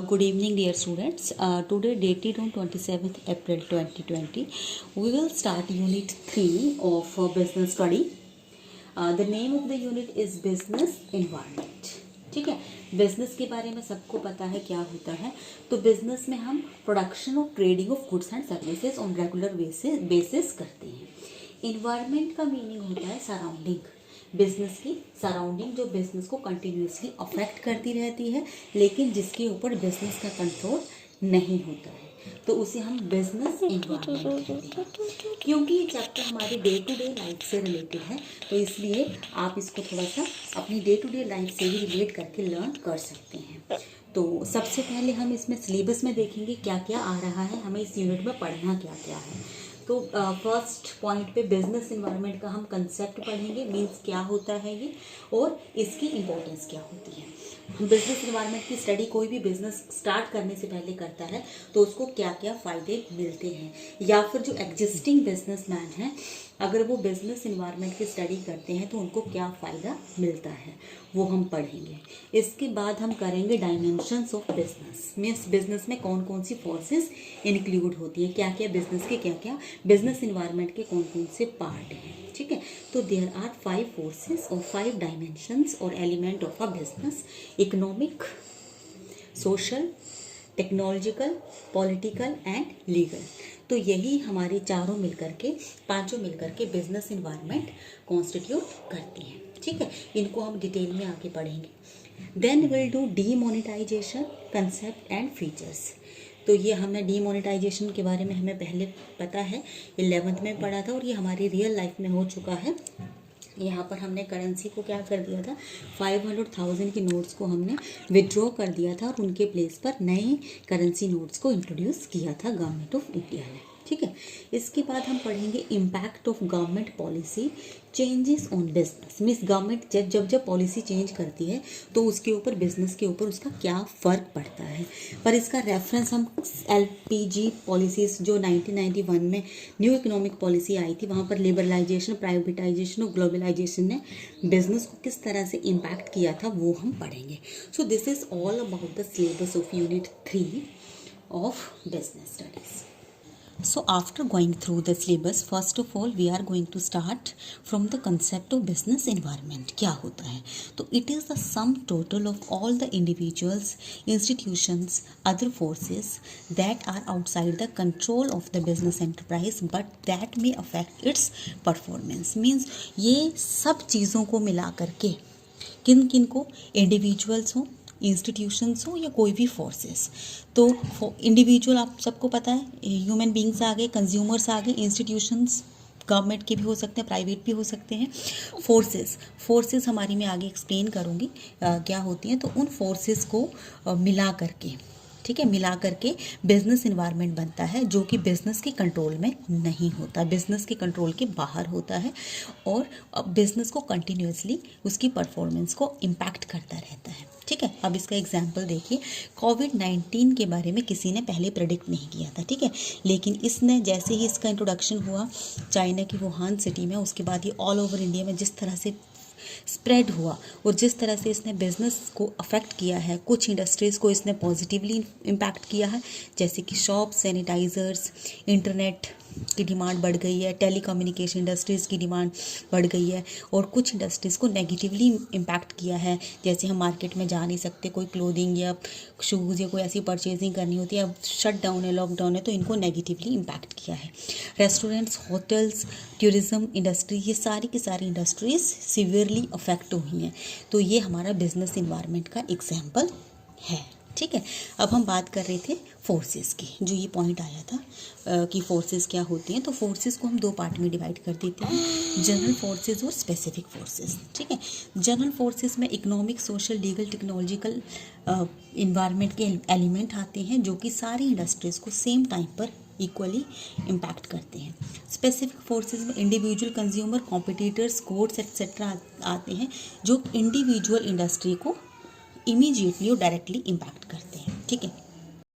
Good evening, dear students. Today, dated on 27th April 2020, we will start Unit 3 of Business Study. The name of the unit is Business Environment. ठीक है, business के बारे में सबको पता है क्या होता है. तो बिजनेस में हम प्रोडक्शन और trading of goods and services on regular basis करते हैं. इन्वायरमेंट का मीनिंग होता है सराउंडिंग. बिजनेस की सराउंडिंग जो बिजनेस को कंटिन्यूसली अफेक्ट करती रहती है, लेकिन जिसके ऊपर बिजनेस का कंट्रोल नहीं होता है, तो उसे हम बिजनेस एनवायरनमेंट कहते हैं. क्योंकि ये चैप्टर हमारी डे टू डे लाइफ से रिलेटेड है, तो इसलिए आप इसको थोड़ा सा अपनी डे टू डे लाइफ से ही रिलेट करके लर्न कर सकते हैं. तो सबसे पहले हम इसमें सिलेबस में देखेंगे क्या क्या आ रहा है, हमें इस यूनिट में पढ़ना क्या क्या है. तो फर्स्ट पॉइंट पे बिजनेस इन्वायरमेंट का हम कंसेप्ट पढ़ेंगे, मीन्स क्या होता है ये और इसकी इम्पोर्टेंस क्या होती है. बिजनेस इन्वायरमेंट की स्टडी कोई भी बिजनेस स्टार्ट करने से पहले करता है, तो उसको क्या क्या फ़ायदे मिलते हैं, या फिर जो एग्जिस्टिंग बिजनेसमैन हैं अगर वो बिजनेस इन्वायरमेंट की स्टडी करते हैं तो उनको क्या फ़ायदा मिलता है, वो हम पढ़ेंगे. इसके बाद हम करेंगे dimensions of business, means business में कौन कौन सी फोर्सेस इंक्लूड होती है, क्या क्या बिजनेस के क्या क्या बिजनेस इन्वायरमेंट के कौन कौन से पार्ट हैं. ठीक है, तो देयर आर 5 फोर्सेस और 5 डायमेंशंस और element of a business: economic, social, technological, political and legal. तो यही हमारे पांचों मिलकर के बिजनेस इन्वायरमेंट कॉन्स्टिट्यूट करती हैं. ठीक है, इनको हम डिटेल में आगे पढ़ेंगे. Then will do demonetisation, concept and features. तो ये हमने डीमोनेटाइजेशन के बारे में हमें पहले पता है, 11th में पढ़ा था और ये हमारी रियल लाइफ में हो चुका है. यहाँ पर हमने करेंसी को क्या कर दिया था, 500,000 के नोट्स को हमने विड्रॉ कर दिया था और उनके प्लेस पर नए करेंसी नोट्स को इंट्रोड्यूस किया था गवर्नमेंट ऑफ इंडिया ने. ठीक है, इसके बाद हम पढ़ेंगे impact of government policy changes on business. Means government जब पॉलिसी चेंज करती है तो उसके ऊपर बिजनेस के ऊपर उसका क्या फ़र्क पड़ता है. पर इसका रेफरेंस हम LPG पॉलिसीज़ जो 1991 में न्यू इकोनॉमिक पॉलिसी आई थी, वहाँ पर लिबरलाइजेशन, प्राइवेटाइजेशन और ग्लोबलाइजेशन ने बिजनेस को किस तरह से इम्पैक्ट किया था वो हम पढ़ेंगे. So this is all about the syllabus of unit 3 of business studies. So after going through the syllabus, first of all we are going to start from the concept of business environment. क्या होता है? तो it is the sum total of all the individuals, institutions, other forces that are outside the control of the business enterprise but that may affect its performance. Means ये सब चीज़ों को मिला करके किन किन को, इंडिविजुअल्स हों, इंस्टीट्यूशंस हो या कोई भी फोर्सेस. तो इंडिविजुअल आप सबको पता है, ह्यूमन बींग्स आ गए, कंज्यूमर्स आ गए, इंस्टीट्यूशंस गवर्नमेंट के भी हो सकते हैं, प्राइवेट भी हो सकते हैं. फोर्सेस हमारी मैं आगे एक्सप्लेन करूँगी क्या होती हैं. तो उन फोर्सेस को मिला करके, ठीक है, मिला करके बिजनेस इन्वायरमेंट बनता है जो कि बिजनेस के कंट्रोल में नहीं होता, बिजनेस के कंट्रोल के बाहर होता है और बिजनेस को कंटिन्यूसली उसकी परफॉर्मेंस को इम्पैक्ट करता रहता है. ठीक है, अब इसका एग्जांपल देखिए. कोविड-19 के बारे में किसी ने पहले प्रेडिक्ट नहीं किया था. ठीक है, लेकिन इसने जैसे ही इसका इंट्रोडक्शन हुआ चाइना की वुहान सिटी में, उसके बाद ये ऑल ओवर इंडिया में जिस तरह से स्प्रेड हुआ और जिस तरह से इसने बिज़नेस को अफेक्ट किया है, कुछ इंडस्ट्रीज़ को इसने पॉजिटिवली इम्पैक्ट किया है, जैसे कि शॉप, सैनिटाइज़र्स, इंटरनेट की डिमांड बढ़ गई है, टेलीकम्युनिकेशन इंडस्ट्रीज़ की डिमांड बढ़ गई है, और कुछ इंडस्ट्रीज़ को नेगेटिवली इम्पैक्ट किया है, जैसे हम मार्केट में जा नहीं सकते, कोई क्लोथिंग या शूज़ या कोई ऐसी परचेजिंग करनी होती है, अब शट डाउन है, लॉकडाउन है, तो इनको नेगेटिवली इम्पैक्ट किया है. रेस्टोरेंट्स, होटल्स, टूरिज़्म इंडस्ट्री, ये सारी की सारी इंडस्ट्रीज़ सीवियरली अफेक्ट हुई हैं. तो ये हमारा बिजनेस इन्वायरमेंट का एग्जाम्पल है. ठीक है, अब हम बात कर रहे थे फोर्सेस की, जो ये पॉइंट आया था कि फोर्सेस क्या होती हैं. तो फोर्सेस को हम 2 पार्ट में डिवाइड कर देते हैं, जनरल फोर्सेस और स्पेसिफिक फोर्सेस. ठीक है, जनरल फोर्सेस में economic, social, legal, technological environment के एलिमेंट आते हैं जो कि सारी इंडस्ट्रीज़ को सेम टाइम पर इक्वली इम्पैक्ट करते हैं. स्पेसिफिक फोर्सेस में individual, consumer, competitors, courts etcetera आते हैं जो इंडिविजुअल इंडस्ट्री को इमीडिएटली और डायरेक्टली इम्पैक्ट करते हैं. ठीक है,